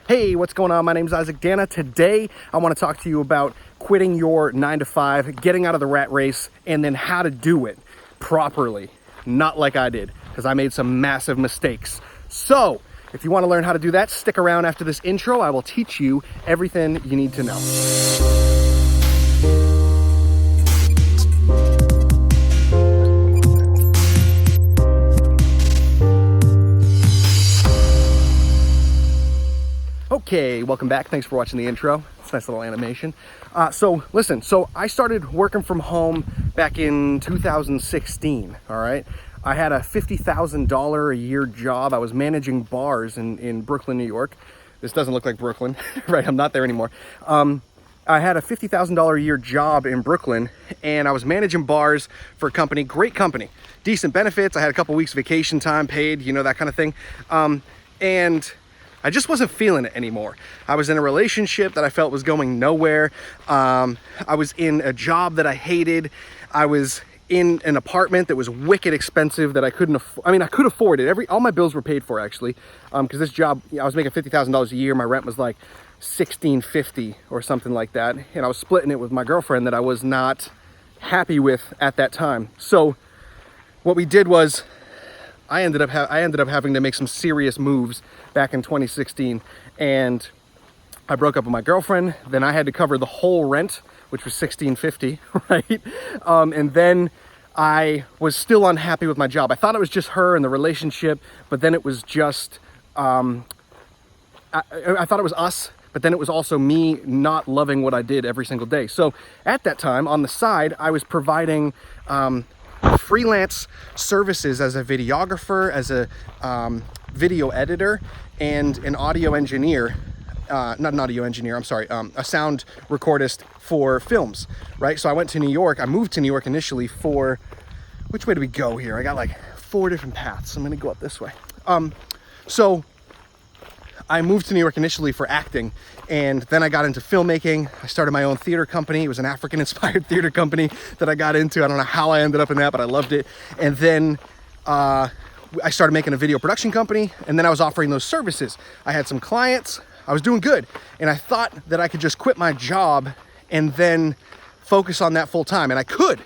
Hey, what's going on? My name's Danna. Today, I want to talk to you about quitting your 9-to-5, getting out of the rat race, and then how to do it properly. Not like I did, because I made some massive mistakes. So, if you want to learn how to do that, stick around after this intro. I will teach you everything you need to know. Okay, welcome back. Thanks for watching the intro. It's a nice little animation. So I started working from home back in 2016, all right? I had a $50,000 a year job. I was managing bars in Brooklyn, New York. This doesn't look like Brooklyn, right? I'm not there anymore. I had a $50,000 a year job in Brooklyn, and I was managing bars for a company, great company, decent benefits. I had a couple weeks vacation time paid, you know, that kind of thing. And I just wasn't feeling it anymore. I was in a relationship that I felt was going nowhere. I was in a job that I hated. I was in an apartment that was wicked expensive that I couldn't afford. I mean, I could afford it. All my bills were paid for, actually. Because this job, I was making $50,000 a year. My rent was like $1,650 or something like that. And I was splitting it with my girlfriend that I was not happy with at that time. So what we did was I ended up having to make some serious moves back in 2016, and I broke up with my girlfriend. Then I had to cover the whole rent, which was $1,650, right? And then I was still unhappy with my job. I thought it was just her and the relationship, but then it was just I thought it was us, but then it was also me not loving what I did every single day. So at that time, on the side, I was providing freelance services as a videographer, as a video editor, and an audio engineer, not an audio engineer, I'm sorry, a sound recordist for films, right? So I went to New York. I moved to New York initially for, which way do we go here? I got like 4 different paths. I'm gonna go up this way. So I moved to New York initially for acting, and then I got into filmmaking. I started my own theater company. It was an African-inspired theater company that I got into. I don't know how I ended up in that, but I loved it. And then I started making a video production company, and then I was offering those services. I had some clients. I was doing good, and I thought that I could just quit my job and then focus on that full time, and I could,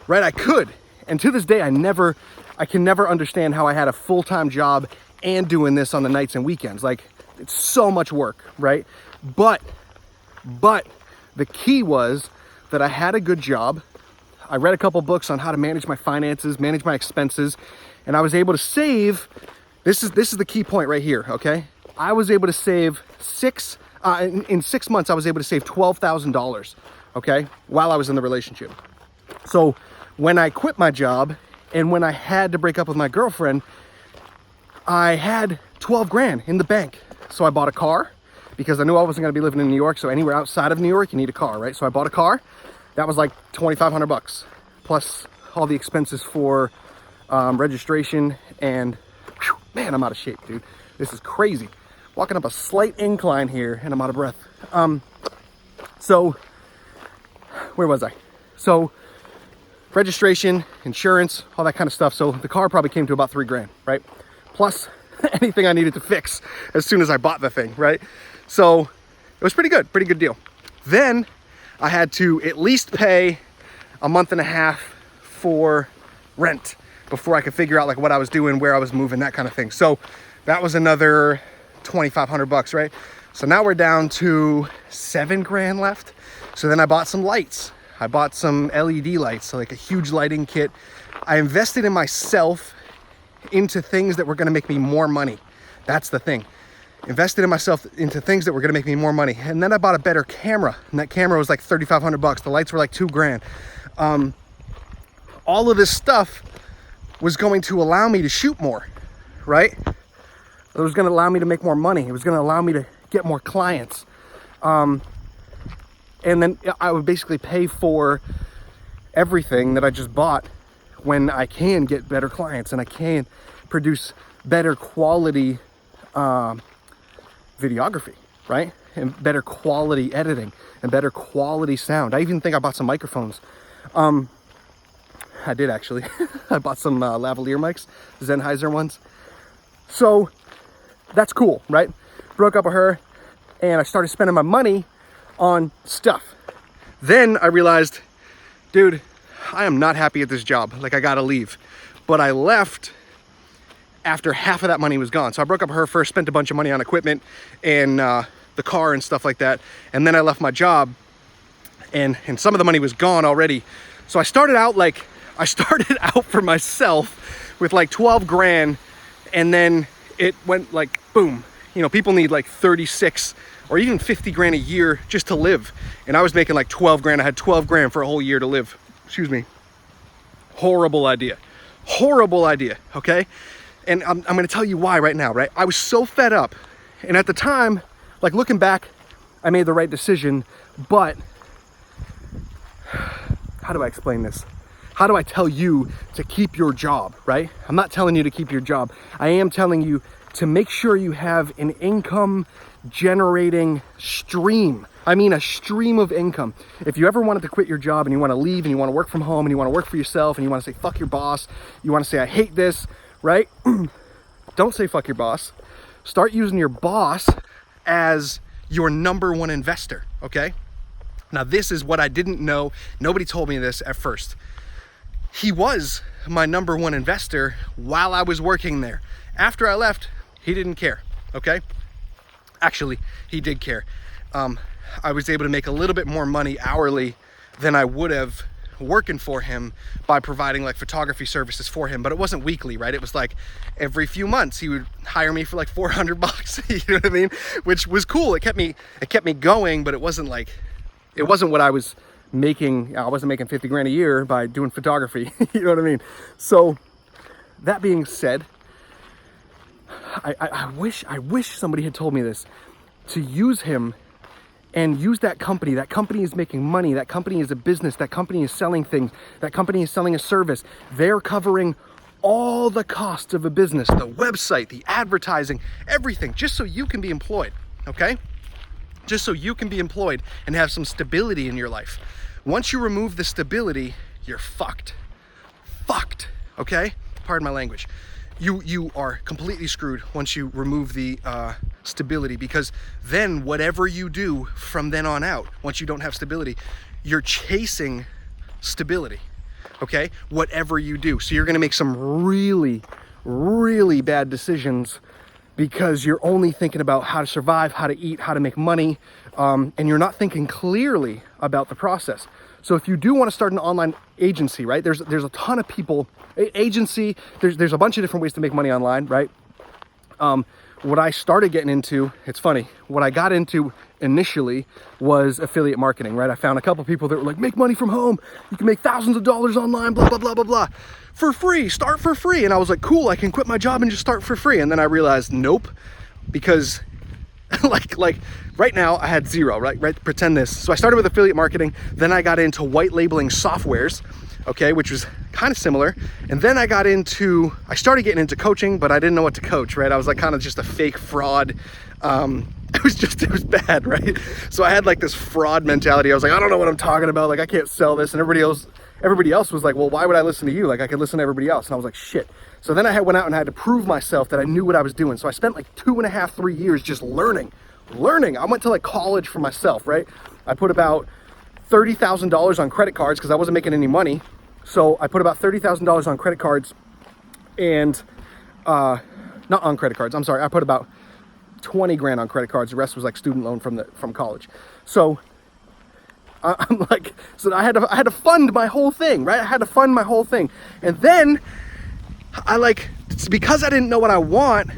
right? I could. And to this day, I can never understand how I had a full-time job and doing this on the nights and weekends. Like, it's so much work, right? But the key was that I had a good job. I read a couple books on how to manage my finances, manage my expenses, and I was able to save. This is the key point right here, okay? I was able to save in 6 months, I was able to save $12,000, okay, while I was in the relationship. So when I quit my job and when I had to break up with my girlfriend, I had 12 grand in the bank. So I bought a car because I knew I wasn't gonna be living in New York. So anywhere outside of New York, you need a car, right? So I bought a car. That was like $2,500 plus all the expenses for registration. And whew, man, I'm out of shape, dude. This is crazy. Walking up a slight incline here and I'm out of breath. So where was I? So registration, insurance, all that kind of stuff. So the car probably came to about 3 grand, right? Plus anything I needed to fix as soon as I bought the thing, right? So it was pretty good deal. Then I had to at least pay a month and a half for rent before I could figure out like what I was doing, where I was moving, that kind of thing. So that was another $2,500, right? So now we're down to 7 grand left. So then I bought some lights. I bought some LED lights, so like a huge lighting kit. I invested in myself into things that were going to make me more money. That's the thing. Invested in myself into things that were going to make me more money. And then I bought a better camera, and that camera was like $3,500. The lights were like 2 grand. All of this stuff was going to allow me to shoot more, right? It was going to allow me to make more money. It was going to allow me to get more clients. And then I would basically pay for everything that I just bought when I can get better clients and I can produce better quality videography, right? And better quality editing and better quality sound. I even think I bought some microphones. I did actually. I bought some lavalier mics, Sennheiser ones. So that's cool, right? Broke up with her. and I started spending my money on stuff. Then I realized, dude, I am not happy at this job. Like, I gotta leave. But I left after half of that money was gone. So I broke up with her first, spent a bunch of money on equipment and the car and stuff like that. And then I left my job and some of the money was gone already. So I started out for myself with like 12 grand, and then it went like boom. You know, people need like 36 or even 50 grand a year just to live. And I was making like 12 grand. I had 12 grand for a whole year to live. Excuse me. Horrible idea. Horrible idea, okay? And I'm gonna tell you why right now, right? I was so fed up. And at the time, like looking back, I made the right decision, but how do I explain this? How do I tell you to keep your job, right? I'm not telling you to keep your job. I am telling you to make sure you have an income generating stream. I mean, a stream of income. If you ever wanted to quit your job and you want to leave and you want to work from home and you want to work for yourself and you want to say, fuck your boss, you want to say, I hate this, right? Don't say fuck your boss. Start using your boss as your number one investor, okay? Now, this is what I didn't know. Nobody told me this at first. He was my number one investor while I was working there. After I left, he didn't care, okay? Actually, he did care. I was able to make a little bit more money hourly than I would have working for him by providing like photography services for him, but it wasn't weekly, right? It was like every few months he would hire me for like $400, you know what I mean? Which was cool. It kept me going, but it wasn't what I was making. I wasn't making 50 grand a year by doing photography, you know what I mean? So that being said, I wish somebody had told me this, to use him and use that company. That company is making money. That company is a business. That company is selling things. That company is selling a service. They're covering all the costs of a business, the website, the advertising, everything, just so you can be employed, okay? Just so you can be employed and have some stability in your life. Once you remove the stability, you're fucked. Fucked, okay? Pardon my language. You are completely screwed once you remove the stability, because then whatever you do from then on out, once you don't have stability, you're chasing stability, okay? Whatever you do. So you're gonna make some really, really bad decisions because you're only thinking about how to survive, how to eat, how to make money, and you're not thinking clearly about the process. So if you do want to start an online agency, right? There's a ton of people, agency, there's a bunch of different ways to make money online, right? What I started getting into, it's funny, what I got into initially was affiliate marketing, right? I found a couple people that were like, make money from home. You can make thousands of dollars online, blah, blah, blah, blah, blah. For free, start for free. And I was like, cool, I can quit my job and just start for free. And then I realized, nope, because like right now I had zero, right? Pretend this. So I started with affiliate marketing. Then I got into white labeling softwares, okay, which was kind of similar. And then I started getting into coaching, but I didn't know what to coach, right? I was like kind of just a fake fraud. It was bad, right? So I had like this fraud mentality. I was like, I don't know what I'm talking about. Like, I can't sell this. And everybody else was like, well, why would I listen to you? Like, I could listen to everybody else. And I was like, shit. So then I went out and had to prove myself that I knew what I was doing. So I spent like 2.5, 3 years just learning. I went to like college for myself, right? I put about $30,000 on credit cards because I wasn't making any money. So I put about $30,000 on credit cards and, not on credit cards. I'm sorry. I put about 20 grand on credit cards. The rest was like student loan from college. So I'm like, so I had to fund my whole thing, right? I had to fund my whole thing. And then because I didn't know what I wanted,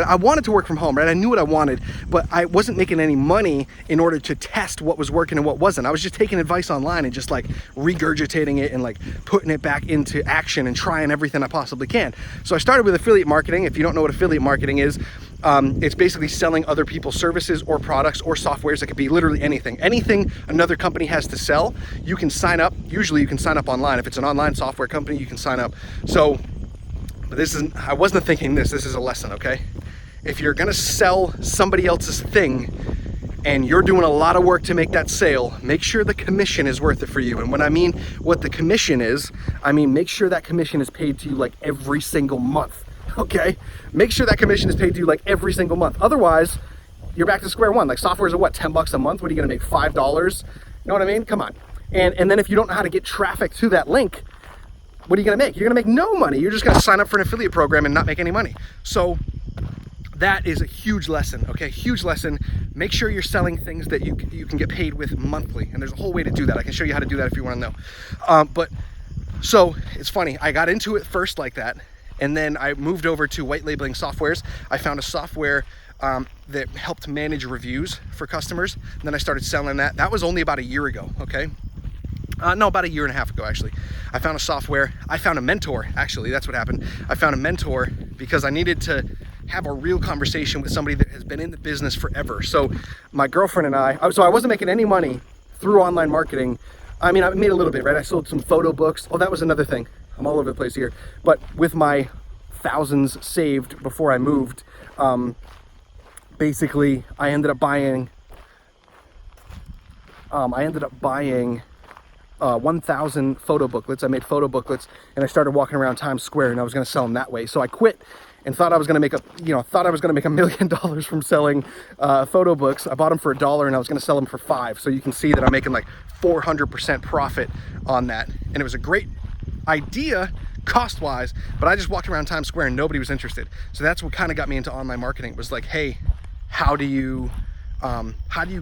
I wanted to work from home, right? I knew what I wanted, but I wasn't making any money in order to test what was working and what wasn't. I was just taking advice online and just like regurgitating it and like putting it back into action and trying everything I possibly can. So I started with affiliate marketing. If you don't know what affiliate marketing is, it's basically selling other people's services or products or softwares. It could be literally anything another company has to sell. You can sign up. Usually you can sign up online. If it's an online software company, you can sign up. So I wasn't thinking this is a lesson, okay? If you're gonna sell somebody else's thing and you're doing a lot of work to make that sale, make sure the commission is worth it for you. And when I mean what the commission is, I mean make sure that commission is paid to you like every single month, okay? Make sure that commission is paid to you like every single month. Otherwise, you're back to square one. Like software's at what, 10 bucks a month? What are you gonna make, $5? You know what I mean? Come on. And then if you don't know how to get traffic to that link, what are you gonna make? You're gonna make no money. You're just gonna sign up for an affiliate program and not make any money. So that is a huge lesson, okay? Huge lesson. Make sure you're selling things that you can get paid with monthly. And there's a whole way to do that. I can show you how to do that if you wanna know. But so it's funny, I got into it first like that, and then I moved over to white labeling softwares. I found a software that helped manage reviews for customers. And then I started selling that. That was only about a year ago, okay? No, about a year and a half ago, actually. I found a software. I found a mentor, actually. That's what happened. I found a mentor because I needed to have a real conversation with somebody that has been in the business forever. So my girlfriend and I wasn't making any money through online marketing. I mean, I made a little bit, right? I sold some photo books. Oh, that was another thing. I'm all over the place here. But with my thousands saved before I moved, basically I ended up buying 1,000 photo booklets. I made photo booklets and I started walking around Times Square, and I was going to sell them that way. So I quit and thought I was going to make $1 million from selling photo books. I bought them for $1 and I was going to sell them for $5. So you can see that I'm making like 400% profit on that. And it was a great idea cost-wise, but I just walked around Times Square and nobody was interested. So that's what kind of got me into online marketing. It was like, hey, how do you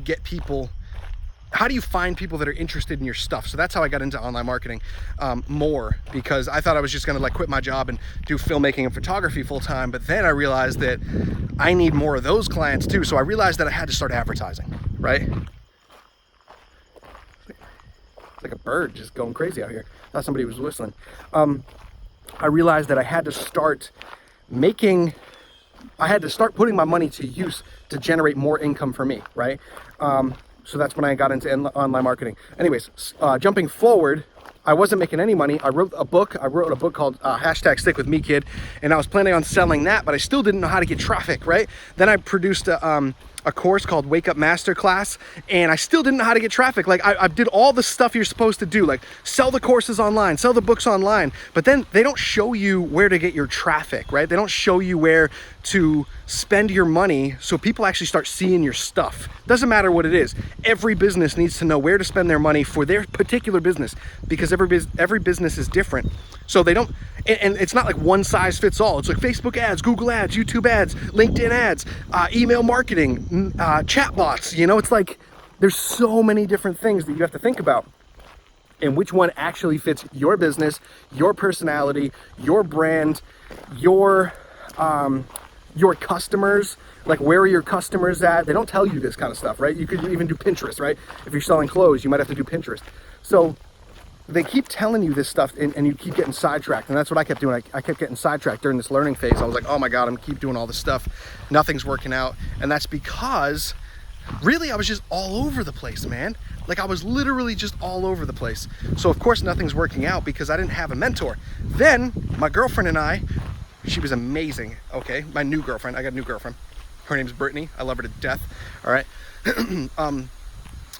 get people? How do you find people that are interested in your stuff? So that's how I got into online marketing more, because I thought I was just gonna like quit my job and do filmmaking and photography full time. But then I realized that I need more of those clients too. So I realized that I had to start advertising, right? It's like a bird just going crazy out here. I thought somebody was whistling. I realized that I had to start putting my money to use to generate more income for me, right? So that's when I got into online marketing. Anyways, jumping forward, I wasn't making any money. I wrote a book called #Stick With Me Kid, and I was planning on selling that, but I still didn't know how to get traffic, right? Then I produced a course called Wake Up Masterclass, and I still didn't know how to get traffic. Like I did all the stuff you're supposed to do, like sell the courses online, sell the books online, but then they don't show you where to get your traffic, right? They don't show you where to spend your money so people actually start seeing your stuff. Doesn't matter what it is. Every business needs to know where to spend their money for their particular business, because every business is different. So they don't, and it's not like one size fits all. It's like Facebook ads, Google ads, YouTube ads, LinkedIn ads, email marketing, chat bots. You know, it's like there's so many different things that you have to think about, and which one actually fits your business, your personality, your brand, your customers. Like, where are your customers at? They don't tell you this kind of stuff, right? You could even do Pinterest, right? If you're selling clothes, you might have to do Pinterest. So they keep telling you this stuff, and you keep getting sidetracked. And that's what I kept doing. I kept getting sidetracked during this learning phase. I was like, oh my God, I'm keep doing all this stuff. Nothing's working out. And that's because really I was just all over the place, man. Like I was literally just all over the place. So of course nothing's working out because I didn't have a mentor. Then my girlfriend and I, she was amazing. Okay, my new girlfriend. I got a new girlfriend. Her name's Brittany. I love her to death. All right.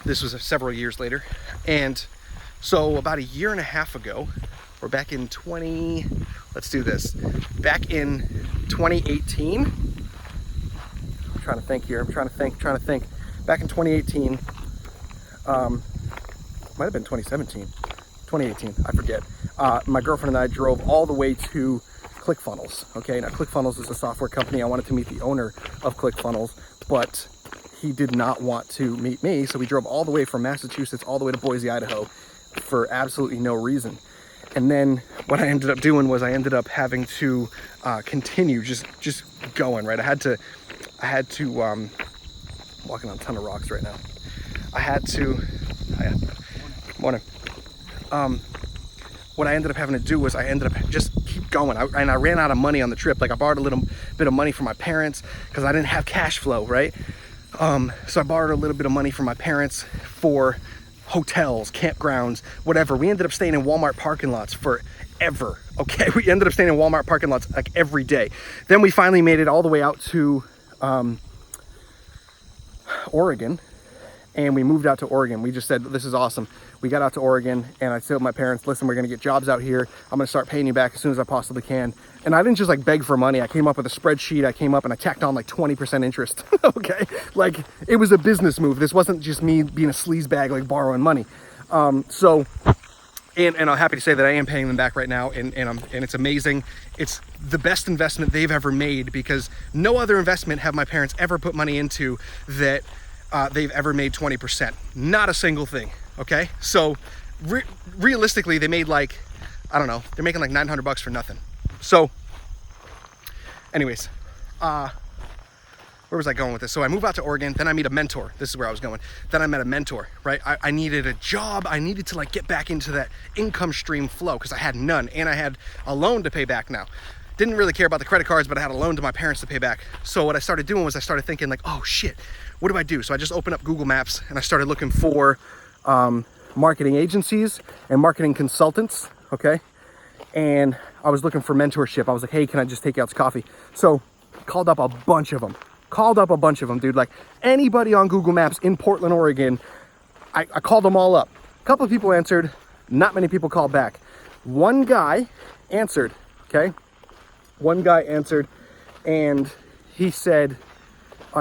This was several years later. And so about a year and a half ago, we're back in back in 2018. I'm trying to think here. I'm trying to think. Back in 2018, might have been 2017, 2018, I forget. My girlfriend and I drove all the way to ClickFunnels. Okay, now ClickFunnels is a software company. I wanted to meet the owner of ClickFunnels, but he did not want to meet me. So we drove all the way from Massachusetts all the way to Boise, Idaho, for absolutely no reason. And then what I ended up doing was I ended up having to continue just going, right? I had to walking on a ton of rocks right now. Morning. What I ended up having to do was I ended up just keep going. I ran out of money on the trip. Like I borrowed a little bit of money from my parents because I didn't have cash flow, right? So I borrowed a little bit of money from my parents for hotels, campgrounds, whatever. We ended up staying in Walmart parking lots forever. Okay, we ended up staying in Walmart parking lots like every day. Then we finally made it all the way out to Oregon, and we moved out to Oregon. We just said, this is awesome. We got out to Oregon, and I told my parents, listen, we're gonna get jobs out here. I'm gonna start paying you back as soon as I possibly can. And I didn't just like beg for money. I came up with a spreadsheet. I came up and I tacked on like 20% interest, okay? Like, it was a business move. This wasn't just me being a sleazebag, like borrowing money. And I'm happy to say that I am paying them back right now, and it's amazing. It's the best investment they've ever made, because no other investment have my parents ever put money into that they've ever made 20%. Not a single thing, okay? So realistically, they made like, I don't know, they're making like $900 for nothing. So anyways, where was I going with this? So I move out to Oregon, then I meet a mentor. This is where I was going. Then I met a mentor, right? I needed a job. I needed to like get back into that income stream flow, because I had none, and I had a loan to pay back now. Didn't really care about the credit cards, but I had a loan to my parents to pay back. So what I started doing was I started thinking like, oh shit, what do I do? So I just opened up Google Maps and I started looking for marketing agencies and marketing consultants, okay? And I was looking for mentorship. I was like, hey, can I just take you out to coffee? So called up a bunch of them, dude. Like, anybody on Google Maps in Portland, Oregon, I called them all up. A couple of people answered, not many people called back. One guy answered, okay? One guy answered, and he said,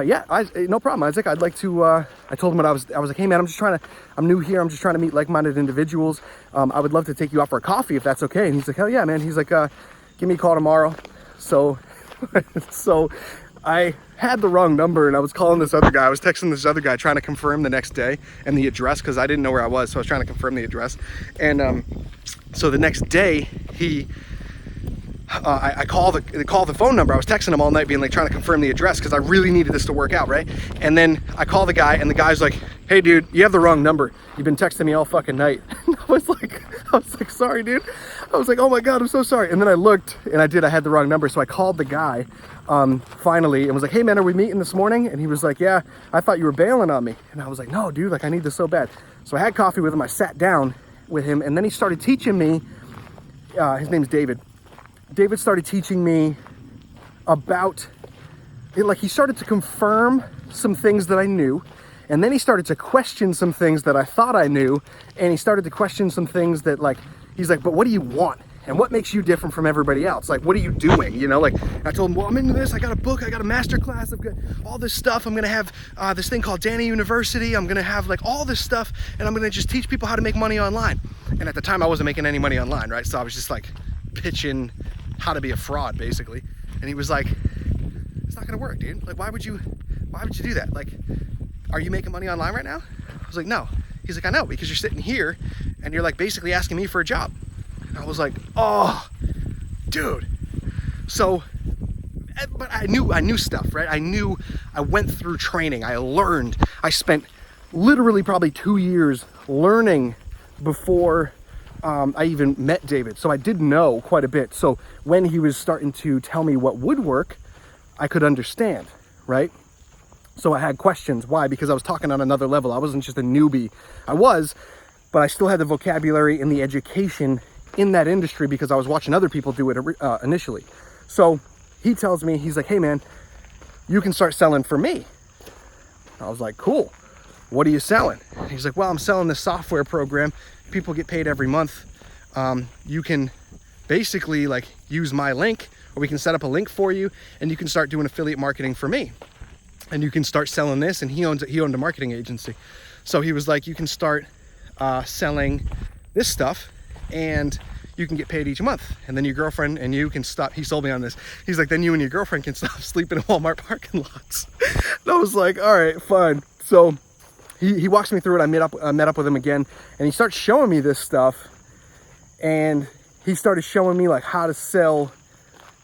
yeah, no problem, Isaac. I'd like to, I told him what I was like, hey man, I'm new here. I'm just trying to meet like-minded individuals. I would love to take you out for a coffee if that's okay. And he's like, hell yeah, man. He's like, give me a call tomorrow. So I had the wrong number, and I was calling this other guy. I was texting this other guy trying to confirm the next day and the address, because I didn't know where I was. So I was trying to confirm the address. And so the next day, I call the phone number. I was texting him all night being like, trying to confirm the address, because I really needed this to work out, right? And then I call the guy, and the guy's like, hey dude, you have the wrong number. You've been texting me all fucking night. And I was like, sorry dude. I was like, oh my God, I'm so sorry. And then I looked, and I had the wrong number. So I called the guy finally and was like, hey man, are we meeting this morning? And he was like, yeah, I thought you were bailing on me. And I was like, no dude, like I need this so bad. So I had coffee with him. I sat down with him, and then he started teaching me, his name's David. David started teaching me about it. Like, he started to confirm some things that I knew, and then he started to question some things that I thought I knew, and he started to question some things that, like, he's like, but what do you want? And what makes you different from everybody else? Like, what are you doing? You know, like, I told him, well, I'm into this. I got a book. I got a master class. I've got all this stuff. I'm going to have this thing called Danna University. I'm going to have like all this stuff, and I'm going to just teach people how to make money online. And at the time I wasn't making any money online, right? So I was just like pitching how to be a fraud, basically. And he was like, it's not going to work, dude. Like, why would you do that? Like, are you making money online right now? I was like, no. He's like, I know, because you're sitting here and you're like basically asking me for a job. And I was like, oh, dude. So, but I knew stuff, right? I went through training. I learned. I spent literally probably 2 years learning before I even met David. So I did know quite a bit. So when he was starting to tell me what would work, I could understand, right? So I had questions. Why? Because I was talking on another level. I wasn't just a newbie. I was, but I still had the vocabulary and the education in that industry because I was watching other people do it initially. So he tells me, he's like, hey man, you can start selling for me. I was like, cool. What are you selling? He's like, well, I'm selling this software program. People get paid every month. You can basically like use my link, or we can set up a link for you, and you can start doing affiliate marketing for me. And you can start selling this, and he owned a marketing agency. So he was like, you can start selling this stuff, and you can get paid each month. And then your girlfriend and you can stop. He sold me on this. He's like, then you and your girlfriend can stop sleeping in Walmart parking lots. And I was like, all right, fine. So he walks me through it. I met up with him again, and he starts showing me this stuff. And he started showing me like how to sell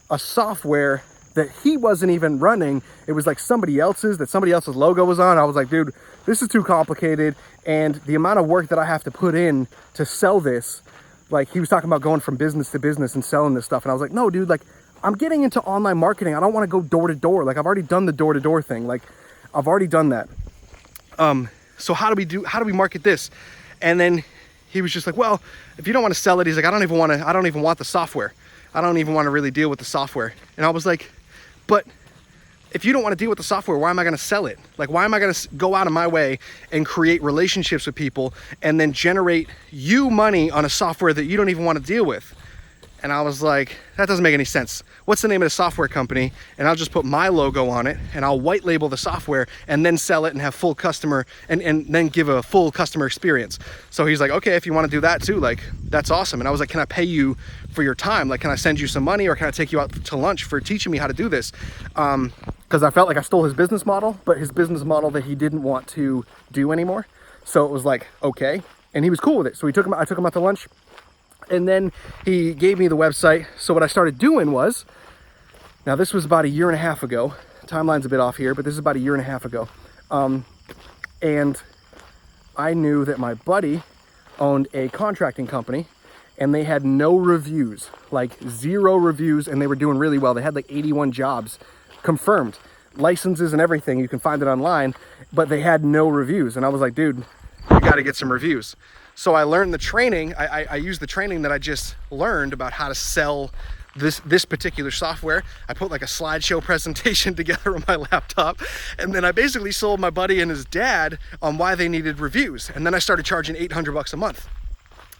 a software that he wasn't even running. It was like somebody else's logo was on. I was like, dude, this is too complicated. And the amount of work that I have to put in to sell this, like he was talking about going from business to business and selling this stuff. And I was like, no, dude, like I'm getting into online marketing. I don't want to go door to door. Like I've already done the door to door thing. Like I've already done that. So how do we market this? And then he was just like, well, if you don't want to sell it, he's like, I don't even want the software. I don't even want to really deal with the software. And I was like, but if you don't want to deal with the software, why am I going to sell it? Like, why am I going to go out of my way and create relationships with people and then generate you money on a software that you don't even want to deal with? And I was like, that doesn't make any sense. What's the name of the software company? And I'll just put my logo on it and I'll white label the software and then sell it and have full customer and then give a full customer experience. So he's like, okay, if you want to do that too, like, that's awesome. And I was like, can I pay you for your time? Like, can I send you some money or can I take you out to lunch for teaching me how to do this? Because I felt like I stole his business model, but his business model that he didn't want to do anymore. So it was like, okay. And he was cool with it. So I took him out to lunch. And then he gave me the website. So what I started doing was, now this was about 1.5 years ago. Timeline's a bit off here, but this is about 1.5 years ago. And I knew that my buddy owned a contracting company and they had no reviews, like 0 reviews, and they were doing really well. They had like 81 jobs confirmed, licenses and everything. You can find it online, but they had no reviews. And I was like, dude, you got to get some reviews. So I learned the training. I used the training that I just learned about how to sell this particular software. I put like a slideshow presentation together on my laptop, and then I basically sold my buddy and his dad on why they needed reviews. And then I started charging $800 a month.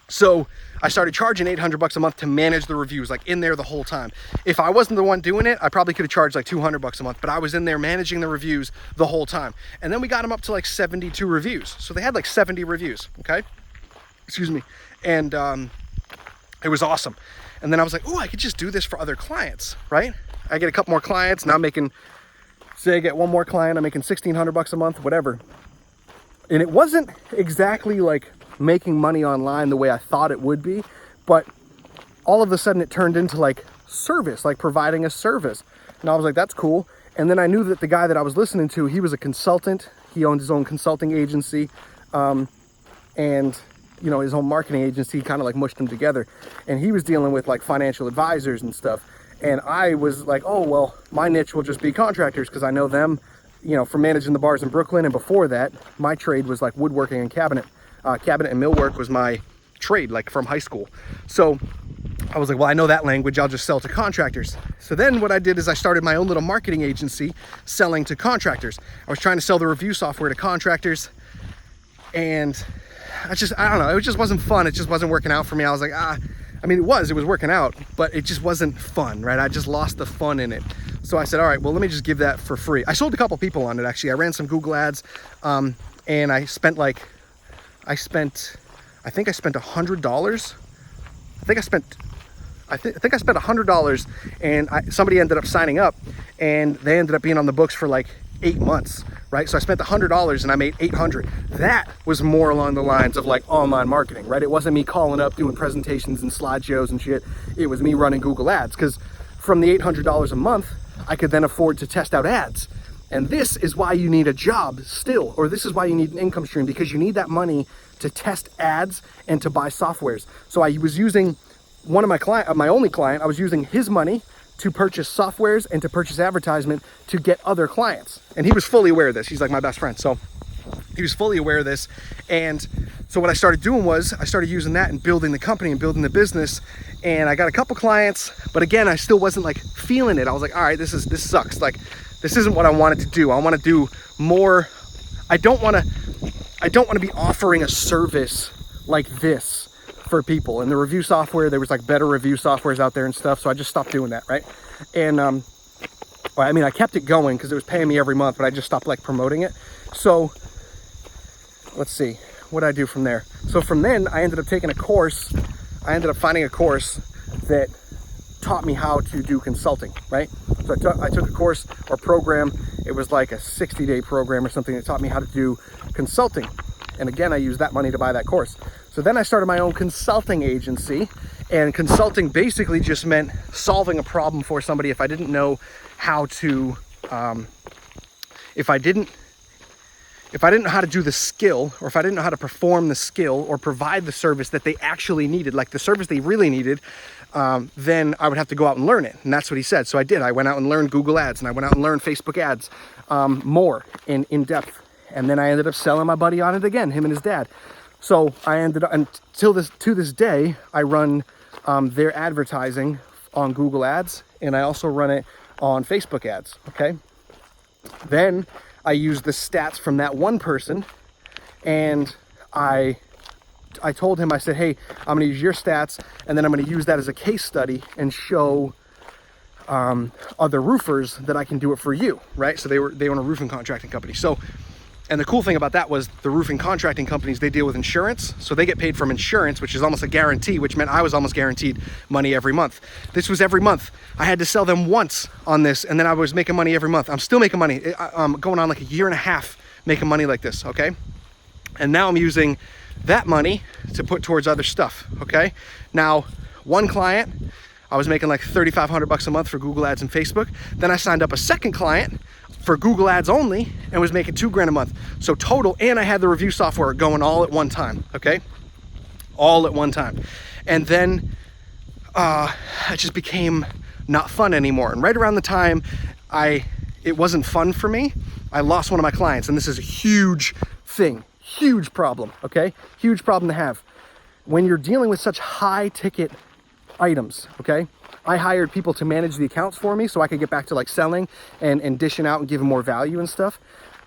So I started charging $800 a month to manage the reviews, like in there the whole time. If I wasn't the one doing it, I probably could have charged like $200 a month, but I was in there managing the reviews the whole time. And then we got them up to like 72 reviews. So they had like 70 reviews, okay? Excuse me. And it was awesome. And then I was like, oh, I could just do this for other clients, right? I get a couple more clients. Now I'm making, say I get one more client, I'm making $1,600 a month, whatever. And it wasn't exactly like making money online the way I thought it would be, but all of a sudden it turned into like service, like providing a service. And I was like, that's cool. And then I knew that the guy that I was listening to, he was a consultant. He owned his own consulting agency. And you know, his own marketing agency kind of like mushed them together, and he was dealing with like financial advisors and stuff. And I was like, oh, well, my niche will just be contractors because I know them, you know, from managing the bars in Brooklyn. And before that, my trade was like woodworking and cabinet and millwork was my trade, like from high school. So I was like, well, I know that language, I'll just sell to contractors. So then what I did is I started my own little marketing agency selling to contractors. I was trying to sell the review software to contractors, and I don't know, it just wasn't fun. It just wasn't working out for me. I was like, I mean, it was working out, but it just wasn't fun, right? I just lost the fun in it. So I said, all right, well, let me just give that for free. I sold a couple people on it, actually. I ran some Google ads, and I think I spent $100. I think I spent $100, and somebody ended up signing up, and they ended up being on the books for like 8 months, right? So I spent $100 and I made $800. That was more along the lines of like online marketing, right? It wasn't me calling up, doing presentations and slideshows and shit. It was me running Google ads, because from the $800 a month, I could then afford to test out ads. And this is why you need a job still, or this is why you need an income stream, because you need that money to test ads and to buy softwares. So I was using one of my only client, I was using his money to purchase softwares and to purchase advertisement to get other clients. And he was fully aware of this. He's like my best friend. So he was fully aware of this. And so what I started doing was I started using that and building the company and building the business. And I got a couple clients, but again, I still wasn't like feeling it. I was like, all right, this sucks. Like, this isn't what I wanted to do. I want to do more. I don't want to be offering a service like this for people. And the review software, there was like better review softwares out there and stuff. So I just stopped doing that, right? And well, I mean, I kept it going because it was paying me every month, but I just stopped like promoting it. So let's see, what did I do from there? So from then I ended up taking a course. I ended up finding a course that taught me how to do consulting, right? So I took a course or program. It was like a 60-day program or something that taught me how to do consulting. And again, I used that money to buy that course. So then I started my own consulting agency, and consulting basically just meant solving a problem for somebody if I didn't know how to, if I didn't know how to do the skill, or if I didn't know how to perform the skill or provide the service that they actually needed, like the service they really needed, then I would have to go out and learn it. And that's what he said. So I did. I went out and learned Google ads, and I went out and learned Facebook ads more in depth. And then I ended up selling my buddy on it again, him and his dad. So I ended up, to this day, I run their advertising on Google ads, and I also run it on Facebook ads, okay? Then I used the stats from that one person, and I told him, I said, hey, I'm going to use your stats, and then I'm going to use that as a case study and show other roofers that I can do it for you, right? So they own a roofing contracting company. So, and the cool thing about that was the roofing contracting companies, they deal with insurance. So they get paid from insurance, which is almost a guarantee, which meant I was almost guaranteed money every month. This was every month. I had to sell them once on this, and then I was making money every month. I'm still making money. I'm going on like a year and a half making money like this, okay? And now I'm using that money to put towards other stuff, okay? Now, one client, I was making like $3,500 a month for Google Ads and Facebook. Then I signed up a second client for Google Ads only and was making $2,000 a month. So total, and I had the review software going all at one time, okay? All at one time. And then it just became not fun anymore. And right around the time it wasn't fun for me, I lost one of my clients. And this is a huge thing, huge problem, okay? Huge problem to have. When you're dealing with such high ticket items, okay? I hired people to manage the accounts for me so I could get back to like selling and dishing out and giving more value and stuff.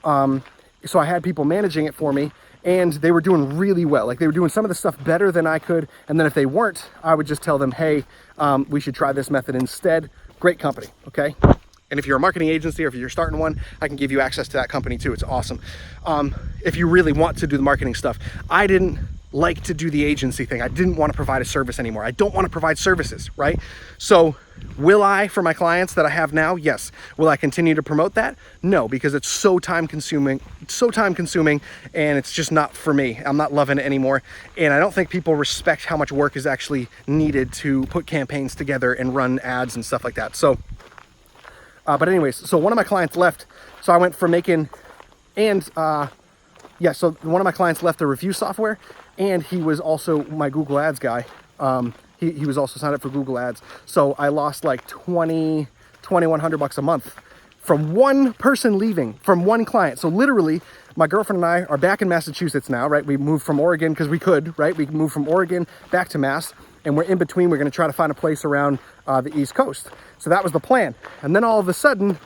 So I had people managing it for me, and they were doing really well. Like, they were doing some of the stuff better than I could. And then if they weren't, I would just tell them, hey, we should try this method instead. Great company, okay? And if you're a marketing agency or if you're starting one, I can give you access to that company too. It's awesome. If you really want to do the marketing stuff. I didn't like to do the agency thing. I didn't want to provide a service anymore. I don't want to provide services, right? So will I, for my clients that I have now? Yes. Will I continue to promote that? No, because it's so time consuming, and it's just not for me. I'm not loving it anymore. And I don't think people respect how much work is actually needed to put campaigns together and run ads and stuff like that. So, but anyways, so one of my clients left. So I went from making, and so one of my clients left the review software, and he was also my Google Ads guy. He was also signed up for Google Ads. So I lost like $2,100 a month from one person leaving, from one client. So literally, my girlfriend and I are back in Massachusetts now, right? We moved from Oregon because we could, right? We moved from Oregon back to Mass, and we're in between. We're going to try to find a place around the East Coast. So that was the plan. And then all of a sudden,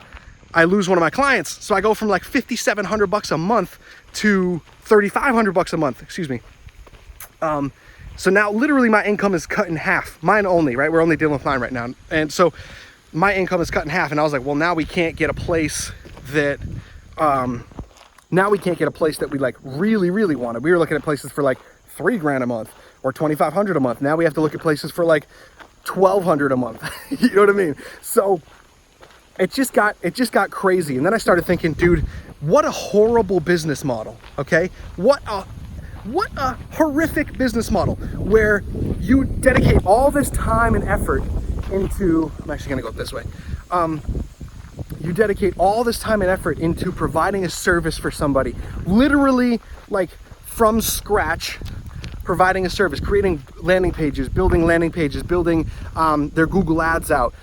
I lose one of my clients. So I go from like $5,700 a month to $3,500 a month, excuse me. So now literally my income is cut in half, mine only, right? We're only dealing with mine right now. And so my income is cut in half, and I was like, well, now we can't get a place that, we like really, really wanted. We were looking at places for like $3,000 a month or $2,500 a month. Now we have to look at places for like $1,200 a month. You know what I mean? So it just got crazy. And then I started thinking, dude, what a horrible business model, okay? What a horrific business model where you dedicate all this time and effort into, I'm actually gonna go this way. You dedicate all this time and effort into providing a service for somebody, literally like from scratch, providing a service, creating landing pages, building their Google Ads out,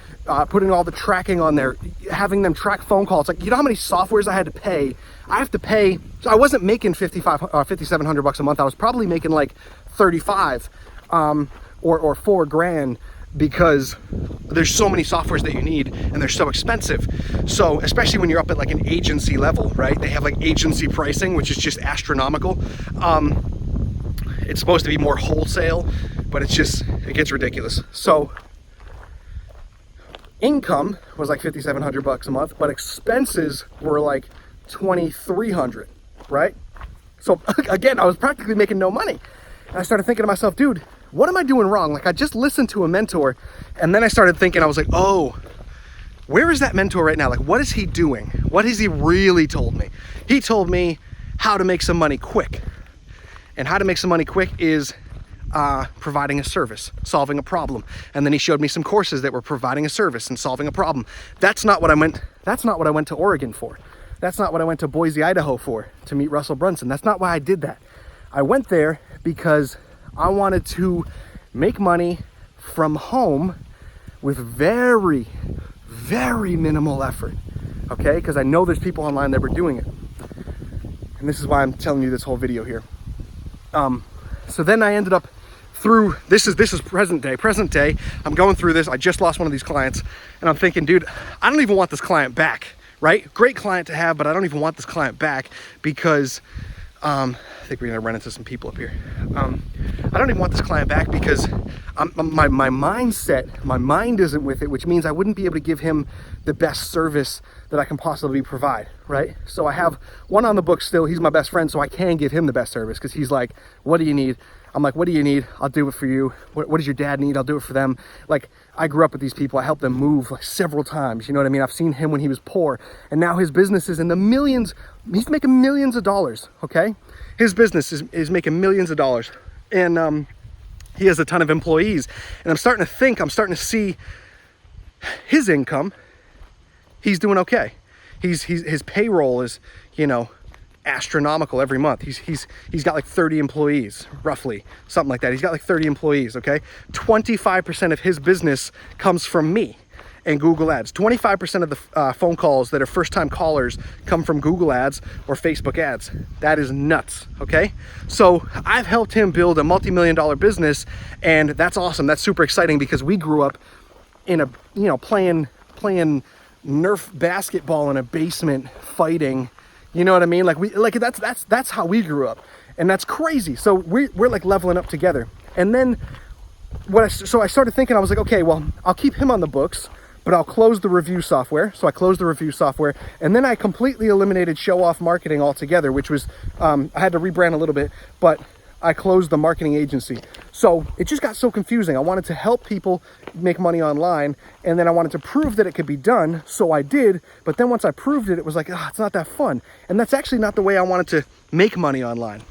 putting all the tracking on there, having them track phone calls. Like, you know how many softwares I had to pay? I have to pay, so I wasn't making $5,700 a month. I was probably making like 35 or $4,000, because there's so many softwares that you need and they're so expensive. So especially when you're up at like an agency level, right? They have like agency pricing, which is just astronomical. It's supposed to be more wholesale, but it gets ridiculous. So income was like $5,700 a month, but expenses were like $2,300, right? So again, I was practically making no money. And I started thinking to myself, dude, what am I doing wrong? Like, I just listened to a mentor, and then I started thinking, I was like, oh, where is that mentor right now? Like, what is he doing? What has he really told me? He told me how to make some money quick. And how to make some money quick is providing a service, solving a problem. And then he showed me some courses that were providing a service and solving a problem. That's not what I went to Oregon for. That's not what I went to Boise, Idaho for, to meet Russell Brunson. That's not why I did that. I went there because I wanted to make money from home with very, very minimal effort, okay? Because I know there's people online that were doing it. And this is why I'm telling you this whole video here. So then I ended up through, this is present day. I'm going through this. I just lost one of these clients, and I'm thinking, dude, I don't even want this client back right? Great client to have, but I don't even want this client back because I think we're gonna run into some people up here. I don't even want this client back because my mindset, my mind isn't with it, which means I wouldn't be able to give him the best service that I can possibly provide, right? So I have one on the book still. He's my best friend, so I can give him the best service because he's like, what do you need? I'm like, what do you need? I'll do it for you. What does your dad need? I'll do it for them. Like, I grew up with these people. I helped them move like several times. You know what I mean? I've seen him when he was poor, and now his business is in the millions. He's making millions of dollars, okay? His business is making millions of dollars. And he has a ton of employees. And I'm starting to see his income. He's doing okay. His payroll is, you know, astronomical every month. He's got like 30 employees, roughly, something like that. He's got like 30 employees, okay? 25% of his business comes from me and Google Ads. 25% of the phone calls that are first-time callers come from Google Ads or Facebook ads. That is nuts, okay? So I've helped him build a multi-million-dollar business, and that's awesome. That's super exciting because we grew up in a, you know, playing Nerf basketball in a basement, fighting. You know what I mean? Like that's how we grew up, and that's crazy. So we're like leveling up together. And then so I started thinking, I was like, okay, well, I'll keep him on the books, but I'll close the review software. So I closed the review software, and then I completely eliminated show-off marketing altogether, which was I had to rebrand a little bit, but I closed the marketing agency. So it just got so confusing. I wanted to help people make money online, and then I wanted to prove that it could be done, so I did. But then once I proved it, it was like, it's not that fun. And that's actually not the way I wanted to make money online.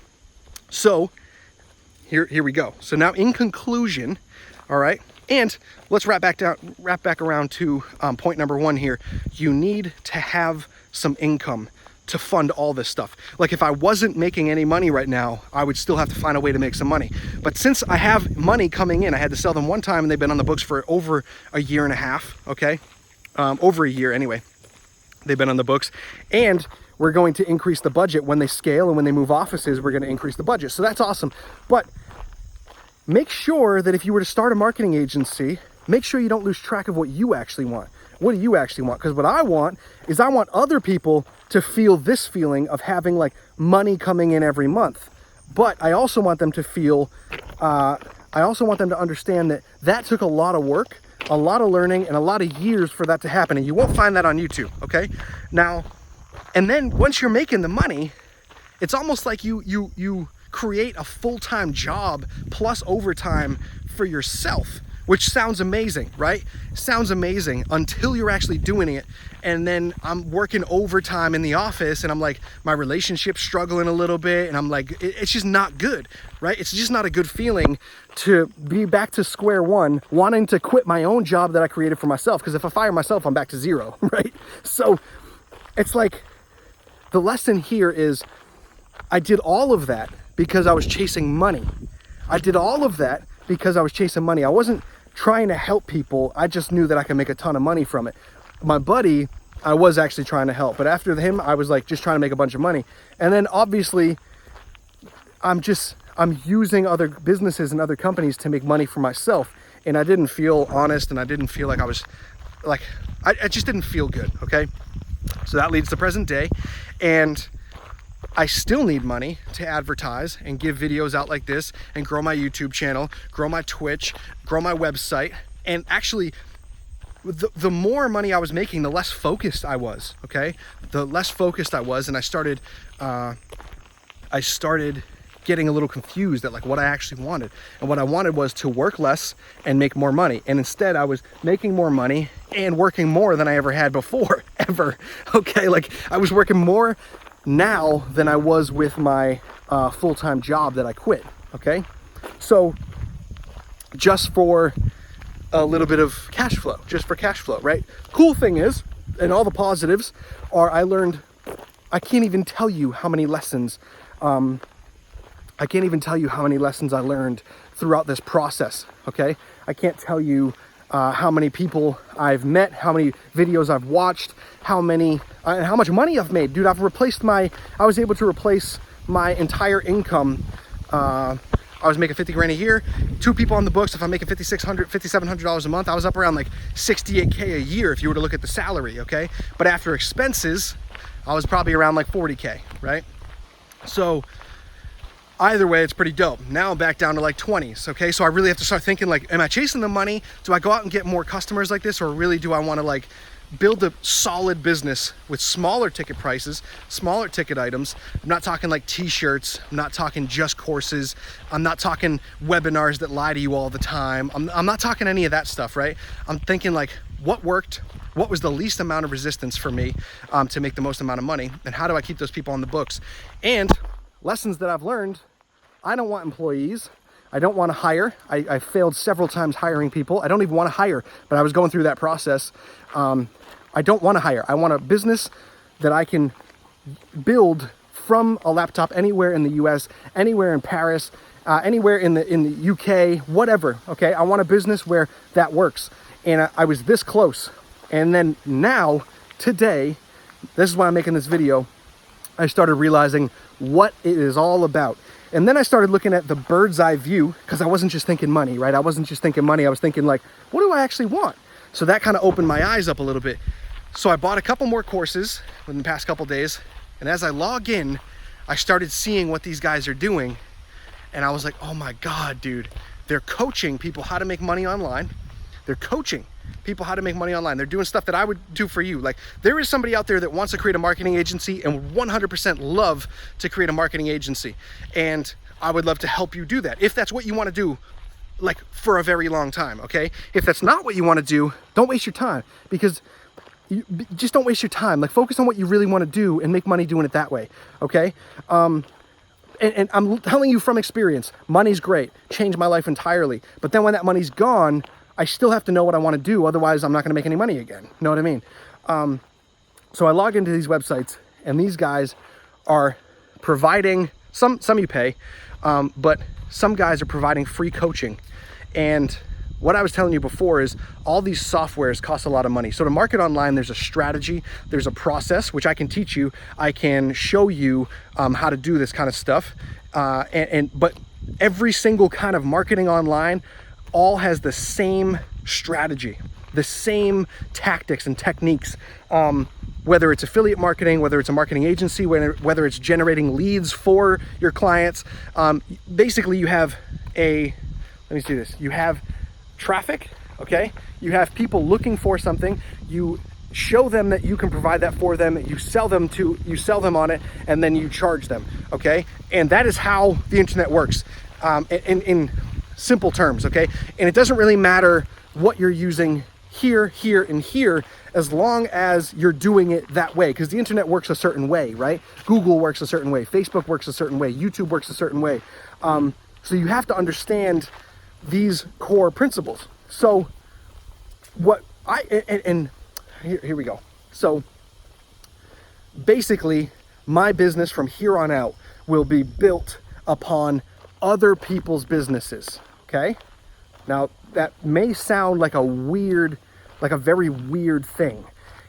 So here we go. So now in conclusion, all right, and let's wrap back around to point number one here. You need to have some income to fund all this stuff. Like, if I wasn't making any money right now, I would still have to find a way to make some money. But since I have money coming in, I had to sell them one time, and they've been on the books for over a year and a half, okay? Over a year anyway. They've been on the books, and we're going to increase the budget when they scale, and when they move offices, we're going to increase the budget. So that's awesome. But make sure that if you were to start a marketing agency, make sure you don't lose track of what you actually want. What do you actually want? Because what I want is I want other people to feel this feeling of having like money coming in every month. But I also want them to feel, I also want them to understand that took a lot of work, a lot of learning, and a lot of years for that to happen. And you won't find that on YouTube, okay? Now, and then once you're making the money, it's almost like you create a full-time job plus overtime for yourself, which sounds amazing, right? Sounds amazing until you're actually doing it. And then I'm working overtime in the office, and I'm like, my relationship's struggling a little bit, and I'm like, it's just not good, right? It's just not a good feeling to be back to square one, wanting to quit my own job that I created for myself, because if I fire myself, I'm back to zero, right? So it's like, the lesson here is I did all of that because I was chasing money. I did all of that because I was chasing money. I wasn't trying to help people. I just knew that I could make a ton of money from it. My buddy, I was actually trying to help, but after him, I was like just trying to make a bunch of money. And then obviously I'm using other businesses and other companies to make money for myself. And I didn't feel honest, and I didn't feel like I was like, I just didn't feel good. Okay. So that leads to present day. And I still need money to advertise and give videos out like this and grow my YouTube channel, grow my Twitch, grow my website. And actually, the more money I was making, the less focused I was, okay? The less focused I was, and I started getting a little confused at like what I actually wanted. And what I wanted was to work less and make more money. And instead I was making more money and working more than I ever had before, ever, okay? Like, I was working more now than I was with my full-time job that I quit, okay? So just for a little bit of cash flow, just for cash flow, right? Cool thing is, and all the positives are, I can't even tell you how many lessons, I learned throughout this process, okay? I can't tell you how many people I've met, how many videos I've watched, how much money I've made. Dude, I was able to replace my entire income I was making 50 grand a year, 2 people on the books. If I'm making $5,600, $5,700 a month, I was up around like 68K a year if you were to look at the salary, okay? But after expenses, I was probably around like 40K, right? So either way, it's pretty dope. Now I'm back down to like 20s, okay? So I really have to start thinking like, am I chasing the money? Do I go out and get more customers like this? Or really do I wanna like build a solid business with smaller ticket prices, smaller ticket items? I'm not talking like t-shirts. I'm not talking just courses. I'm not talking webinars that lie to you all the time. I'm not talking any of that stuff, right? I'm thinking like, what worked? What was the least amount of resistance for me to make the most amount of money? And how do I keep those people on the books? And lessons that I've learned: I don't want employees. I don't want to hire. I failed several times hiring people. I don't even want to hire, but I was going through that process. I don't want to hire. I want a business that I can build from a laptop anywhere in the US, anywhere in Paris, anywhere in the UK, whatever, okay? I want a business where that works. And I was this close. And then now, today, this is why I'm making this video, I started realizing what it is all about. And then I started looking at the bird's eye view, because I wasn't just thinking money, right? I wasn't just thinking money. I was thinking like, what do I actually want? So that kind of opened my eyes up a little bit. So I bought a couple more courses within the past couple days. And as I log in, I started seeing what these guys are doing. And I was like, oh my God, dude, they're coaching people how to make money online. They're coaching people how to make money online. They're doing stuff that I would do for you. Like, there is somebody out there that wants to create a marketing agency and would 100% love to create a marketing agency. And I would love to help you do that if that's what you want to do, like for a very long time, okay? If that's not what you want to do, don't waste your time, because just don't waste your time. Like, focus on what you really want to do and make money doing it that way, okay? And I'm telling you from experience, money's great, changed my life entirely. But then when that money's gone, I still have to know what I want to do. Otherwise, I'm not going to make any money again. You know what I mean? So I log into these websites, and these guys are providing, some you pay, but some guys are providing free coaching. And what I was telling you before is all these softwares cost a lot of money. So to market online, there's a strategy, there's a process, which I can teach you. I can show you how to do this kind of stuff. But every single kind of marketing online all has the same strategy, the same tactics and techniques. Whether it's affiliate marketing, whether it's a marketing agency, whether it's generating leads for your clients. Basically, you have let me see this. You have traffic, okay? You have people looking for something. You show them that you can provide that for them. You sell them on it, and then you charge them, okay? And that is how the internet works, in simple terms, okay? And it doesn't really matter what you're using here, and here, as long as you're doing it that way, because the internet works a certain way, right? Google works a certain way, Facebook works a certain way, YouTube works a certain way. So you have to understand these core principles. So here we go. So basically, my business from here on out will be built upon other people's businesses, okay? Now, that may sound like a very weird thing.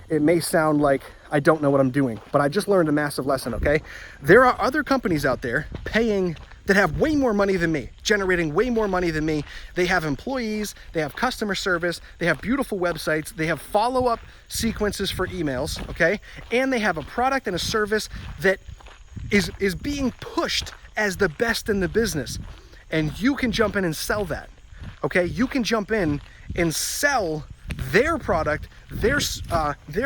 It may sound like I don't know what I'm doing, but I just learned a massive lesson, okay? There are other companies out there that have way more money than me, generating way more money than me. They have employees, they have customer service, they have beautiful websites, they have follow-up sequences for emails, okay? And they have a product and a service that is being pushed as the best in the business. And you can jump in and sell that, okay? You can jump in and sell their product, their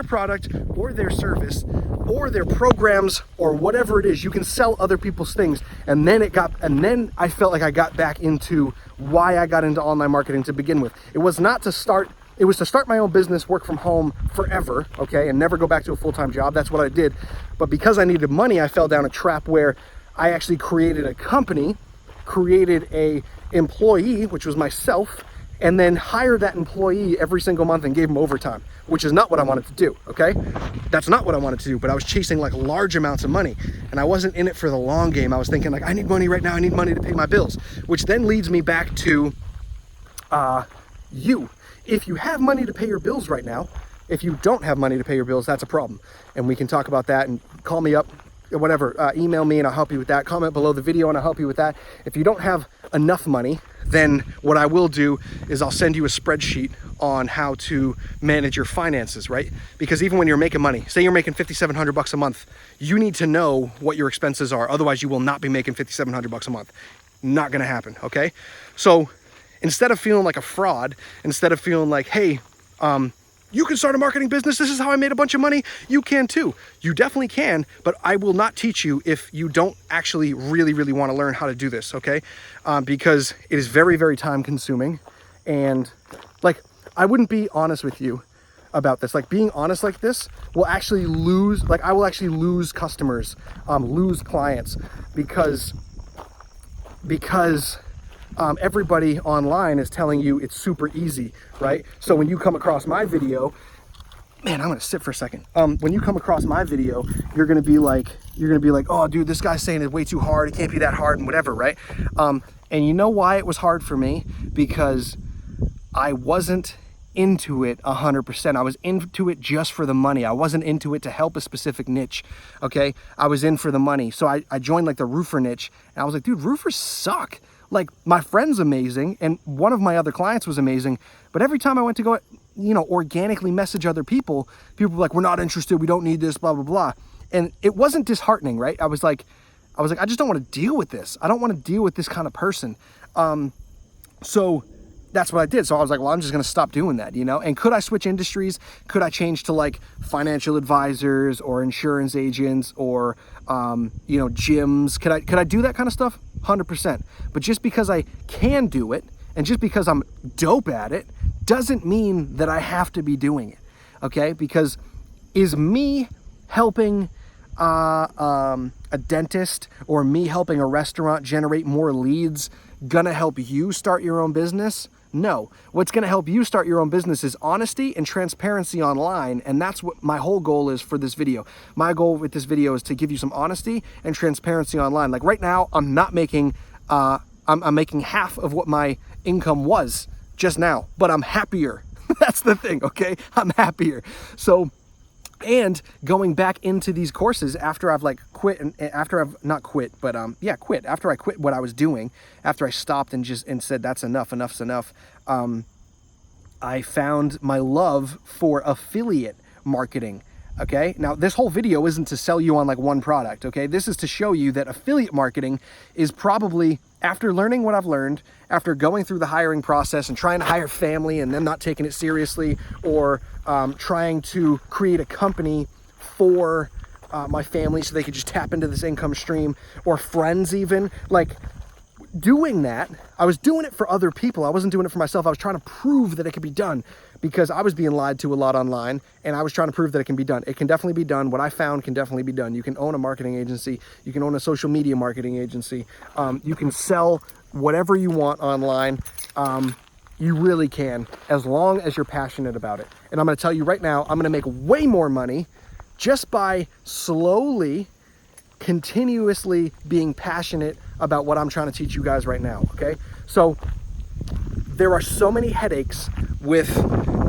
product or their service or their programs or whatever it is. You can sell other people's things. And then I felt like I got back into why I got into online marketing to begin with. It was to start my own business, work from home forever, okay, and never go back to a full-time job. That's what I did. But because I needed money, I fell down a trap where I actually created a company, created a employee, which was myself, and then hired that employee every single month and gave him overtime, which is not what I wanted to do, okay? That's not what I wanted to do, but I was chasing like large amounts of money, and I wasn't in it for the long game. I was thinking like, I need money right now, I need money to pay my bills, which then leads me back to you. If you have money to pay your bills right now, if you don't have money to pay your bills, that's a problem. And we can talk about that, and call me up whatever, email me and I'll help you with that. Comment below the video and I'll help you with that. If you don't have enough money, then what I will do is I'll send you a spreadsheet on how to manage your finances, right? Because even when you're making money, say you're making $5,700 a month, you need to know what your expenses are. Otherwise you will not be making $5,700 a month. Not gonna happen, okay? So instead of feeling like a fraud, instead of feeling like, hey, you can start a marketing business, this is how I made a bunch of money, you can too. You definitely can, but I will not teach you if you don't actually really want to learn how to do this, okay? Because it is very, very time consuming. And like, I wouldn't be honest with you about this. Like, being honest like this will actually lose, like, I will actually lose customers, lose clients, because everybody online is telling you it's super easy, right? So when you come across my video, man, I'm gonna sit for a second. When you come across my video, you're gonna be like, oh dude, this guy's saying it's way too hard, it can't be that hard and whatever, right? And you know why it was hard for me? Because I wasn't into it 100%. I was into it just for the money. I wasn't into it to help a specific niche, okay? I was in for the money. So I joined like the roofer niche, and I was like, dude, roofers suck. Like, my friend's amazing, and one of my other clients was amazing, but every time I went to go, you know, organically message other people, people were like, we're not interested, we don't need this, blah, blah, blah. And it wasn't disheartening, right? I was like, I just don't want to deal with this. I don't want to deal with this kind of person. So that's what I did. So I was like, well, I'm just going to stop doing that, you know? And could I switch industries? Could I change to like financial advisors or insurance agents or, you know, gyms? Could I do that kind of stuff? 100%. But just because I can do it and just because I'm dope at it doesn't mean that I have to be doing it. Okay? Because is me helping a dentist or me helping a restaurant generate more leads gonna help you start your own business? No. What's gonna help you start your own business is honesty and transparency online, and that's what my whole goal is for this video. My goal with this video is to give you some honesty and transparency online. Like right now, I'm not making, I'm making half of what my income was just now, but I'm happier. That's the thing, okay? I'm happier. So, and going back into these courses after I've like quit, and after I've not quit, but quit. After I quit what I was doing, after I stopped and said that's enough, enough's enough. I found my love for affiliate marketing. Okay, now this whole video isn't to sell you on like one product. Okay, this is to show you that affiliate marketing is probably, after learning what I've learned, after going through the hiring process and trying to hire family and them not taking it seriously, or trying to create a company for my family so they could just tap into this income stream, or friends even, like doing that, I was doing it for other people. I wasn't doing it for myself. I was trying to prove that it could be done because I was being lied to a lot online, and I was trying to prove that it can be done. It can definitely be done. What I found can definitely be done. You can own a marketing agency. You can own a social media marketing agency. You can sell whatever you want online. You really can, as long as you're passionate about it. And I'm going to tell you right now, I'm going to make way more money just by slowly, continuously being passionate about what I'm trying to teach you guys right now, okay? So there are so many headaches with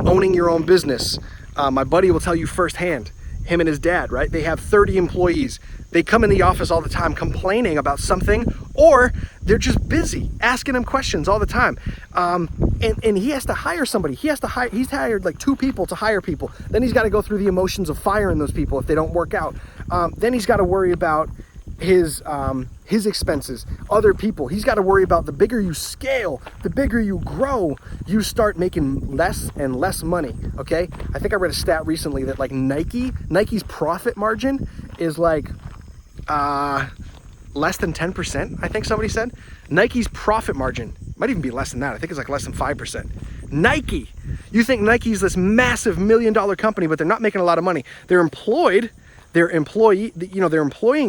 owning your own business. My buddy will tell you firsthand, him and his dad, right? They have 30 employees. They come in the office all the time complaining about something, or they're just busy asking him questions all the time. And he has to hire somebody. He's hired like 2 people to hire people. Then he's got to go through the emotions of firing those people if they don't work out. Then he's got to worry about his expenses, other people. He's got to worry about, the bigger you scale, the bigger you grow, you start making less and less money, okay? I think I read a stat recently that like Nike's profit margin is like less than 10%, I think somebody said. Nike's profit margin might even be less than that. I think it's like less than 5%. Nike, you think Nike's this massive $1 million company, but they're not making a lot of money. They're employing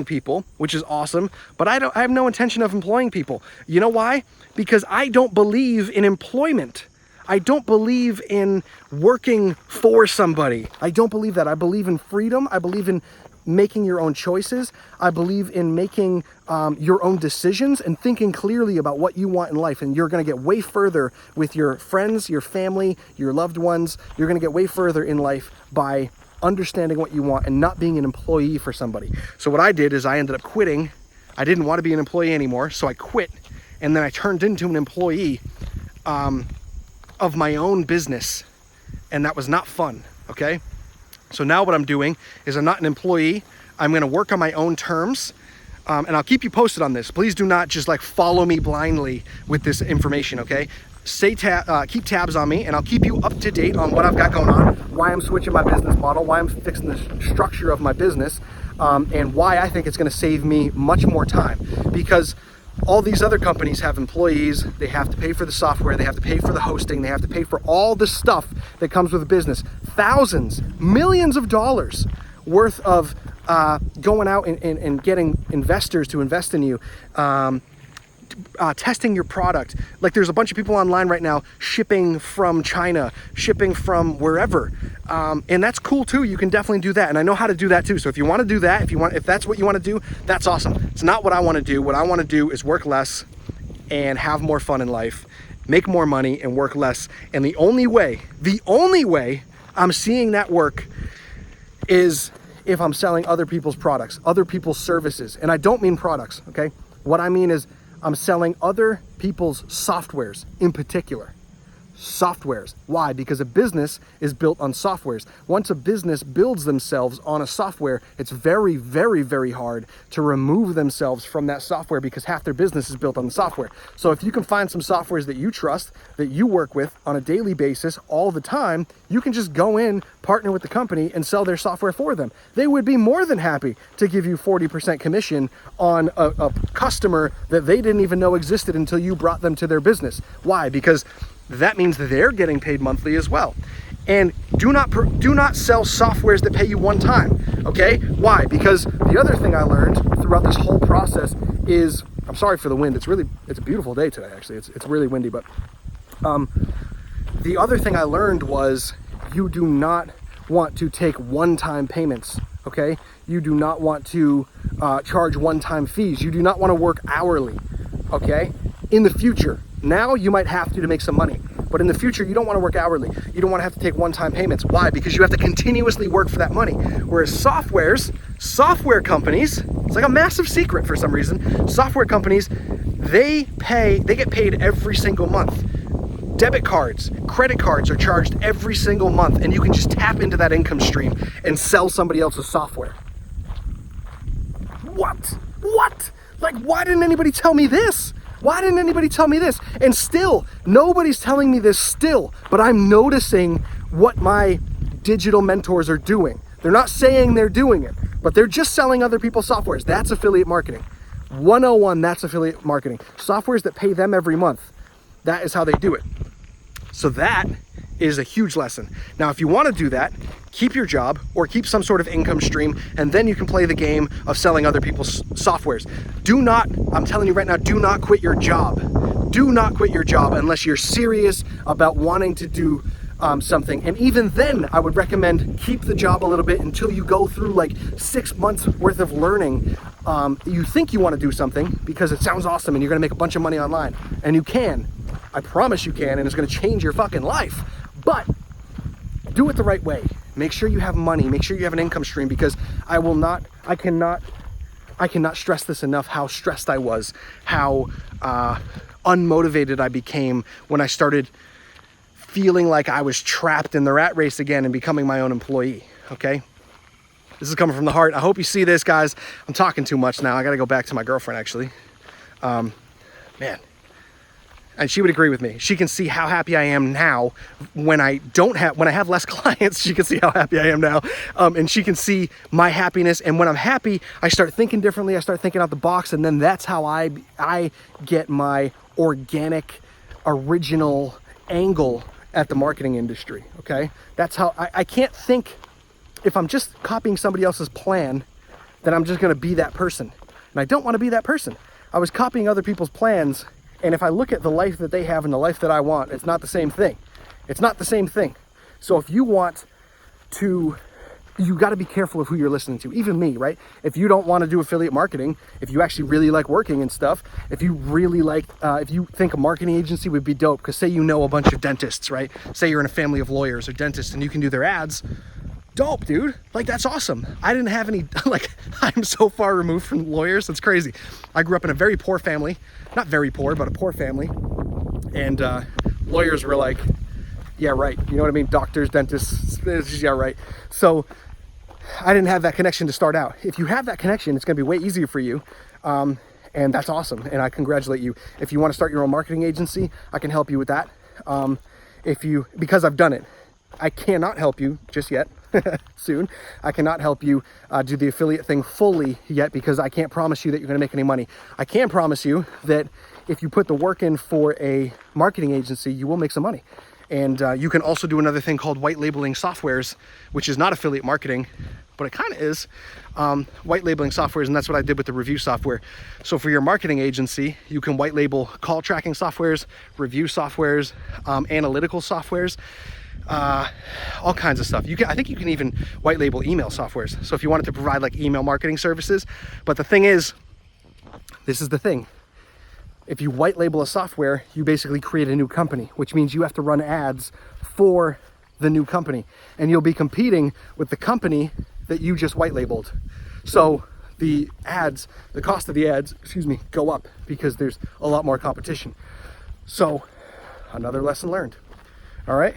people, which is awesome, but I have no intention of employing people. You know why? Because I don't believe in employment. I don't believe in working for somebody. I don't believe that. I believe in freedom. I believe in making your own choices. I believe in making your own decisions and thinking clearly about what you want in life. And you're going to get way further with your friends, your family, your loved ones. You're going to get way further in life by understanding what you want and not being an employee for somebody. So what I did is I ended up quitting. I didn't want to be an employee anymore, so I quit, and then I turned into an employee of my own business, and that was not fun, okay? So now what I'm doing is I'm not an employee. I'm gonna work on my own terms, and I'll keep you posted on this. Please do not just like follow me blindly with this information, okay? Keep tabs on me, and I'll keep you up to date on what I've got going on, why I'm switching my business model, why I'm fixing the structure of my business, and why I think it's gonna save me much more time. Because all these other companies have employees, they have to pay for the software, they have to pay for the hosting, they have to pay for all the stuff that comes with a business. Thousands, millions of dollars worth of going out and getting investors to invest in you, testing your product. Like there's a bunch of people online right now shipping from China, shipping from wherever, and that's cool too. You can definitely do that, and I know how to do that too. So if you want to do that, if that's what you want to do, that's awesome. It's not what I want to do. What I want to do is work less and have more fun in life, make more money and work less. And the only way I'm seeing that work is if I'm selling other people's products, other people's services. And I don't mean products, okay? What I mean is I'm selling other people's softwares in particular. Softwares. Why? Because a business is built on softwares. Once a business builds themselves on a software, it's very, very, very hard to remove themselves from that software because half their business is built on the software. So if you can find some softwares that you trust, that you work with on a daily basis all the time, you can just go in, partner with the company, and sell their software for them. They would be more than happy to give you 40% commission on a customer that they didn't even know existed until you brought them to their business. Why? Because that means that they're getting paid monthly as well. And do not sell softwares that pay you one time, okay? Why? Because the other thing I learned throughout this whole process is, I'm sorry for the wind, it's a beautiful day today actually, it's really windy, but the other thing I learned was you do not want to take one-time payments, okay? You do not want to charge one-time fees. You do not want to work hourly, okay? In the future. Now you might have to make some money, but in the future you don't want to work hourly. You don't want to have to take one-time payments. Why? Because you have to continuously work for that money. Whereas software companies, it's like a massive secret for some reason. Software companies, they get paid every single month. Debit cards, credit cards are charged every single month, and you can just tap into that income stream and sell somebody else's software. What? Like, why didn't anybody tell me this? Why didn't anybody tell me this? And still, nobody's telling me this still, but I'm noticing what my digital mentors are doing. They're not saying they're doing it, but they're just selling other people's softwares. That's affiliate marketing. 101, that's affiliate marketing. Softwares that pay them every month. That is how they do it. So that is a huge lesson. Now, if you want to do that, keep your job or keep some sort of income stream, and then you can play the game of selling other people's softwares. I'm telling you right now, do not quit your job. Do not quit your job unless you're serious about wanting to do something. And even then, I would recommend keep the job a little bit until you go through like 6 months worth of learning. You think you want to do something because it sounds awesome and you're going to make a bunch of money online. And you can. I promise you can, and it's going to change your fucking life. But do it the right way. Make sure you have money. Make sure you have an income stream, because I cannot stress this enough how stressed I was, how unmotivated I became when I started feeling like I was trapped in the rat race again and becoming my own employee, okay? This is coming from the heart. I hope you see this, guys. I'm talking too much now. I got to go back to my girlfriend, actually. Man. And she would agree with me. She can see how happy I am now when I have less clients. She can see how happy I am now. And she can see my happiness. And when I'm happy, I start thinking differently. I start thinking out the box. And then that's how I get my organic, original angle at the marketing industry, okay? That's how I can't think, if I'm just copying somebody else's plan, then I'm just gonna be that person. And I don't wanna be that person. I was copying other people's plans, and if I look at the life that they have and the life that I want, it's not the same thing. It's not the same thing. So if you want to, you got to be careful of who you're listening to. Even me, right? If you don't want to do affiliate marketing, if you actually really like working and stuff, if you really like, if you think a marketing agency would be dope, because say you know a bunch of dentists, right? Say you're in a family of lawyers or dentists and you can do their ads, dope, dude. Like, that's awesome. I didn't have any, like, I'm so far removed from lawyers. It's crazy. I grew up in a very poor family, not very poor, but a poor family. And lawyers were like, yeah, right. You know what I mean? Doctors, dentists, yeah, right. So I didn't have that connection to start out. If you have that connection, it's going to be way easier for you. And that's awesome. And I congratulate you. If you want to start your own marketing agency, I can help you with that. Because I've done it. I cannot help you just yet. Soon. I cannot help you do the affiliate thing fully yet, because I can't promise you that you're going to make any money. I can promise you that if you put the work in for a marketing agency, you will make some money. And you can also do another thing called white labeling softwares, which is not affiliate marketing, but it kind of is. White labeling softwares, and that's what I did with the review software. So for your marketing agency, you can white label call tracking softwares, review softwares, analytical softwares, all kinds of stuff. I think you can even white label email softwares. So if you wanted to provide like email marketing services, but the thing is, this is the thing. If you white label a software, you basically create a new company, which means you have to run ads for the new company, and you'll be competing with the company that you just white labeled. So the cost of the ads, go up because there's a lot more competition. So another lesson learned. All right.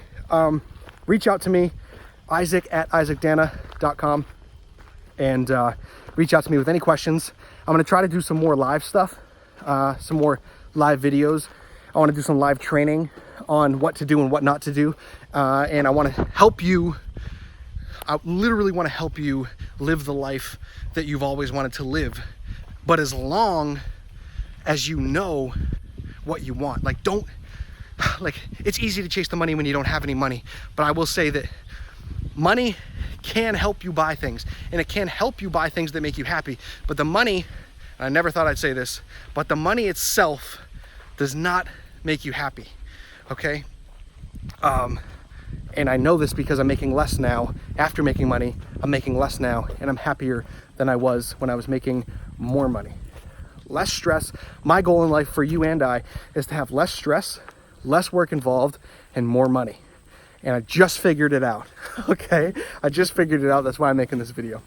Reach out to me, Isaac@isaacdanna.com, and reach out to me with any questions. I'm going to try to do some more live stuff, some more live videos. I want to do some live training on what to do and what not to do. And I want to help you. I literally want to help you live the life that you've always wanted to live. But as long as you know what you want, it's easy to chase the money when you don't have any money. But I will say that money can help you buy things, and it can help you buy things that make you happy. But the money, I never thought I'd say this, but the money itself does not make you happy, okay? And I know this because I'm making less now. After making money, I'm making less now, and I'm happier than I was when I was making more money. Less stress. My goal in life for you and I is to have less stress, less work involved, and more money. And I just figured it out, okay? I just figured it out. That's why I'm making this video.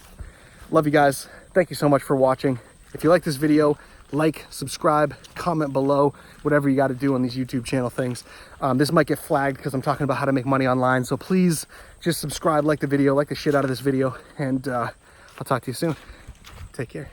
Love you guys. Thank you so much for watching. If you like this video, like, subscribe, comment below, whatever you got to do on these YouTube channel things. This might get flagged because I'm talking about how to make money online. So please just subscribe, like the video, like the shit out of this video, and I'll talk to you soon. Take care.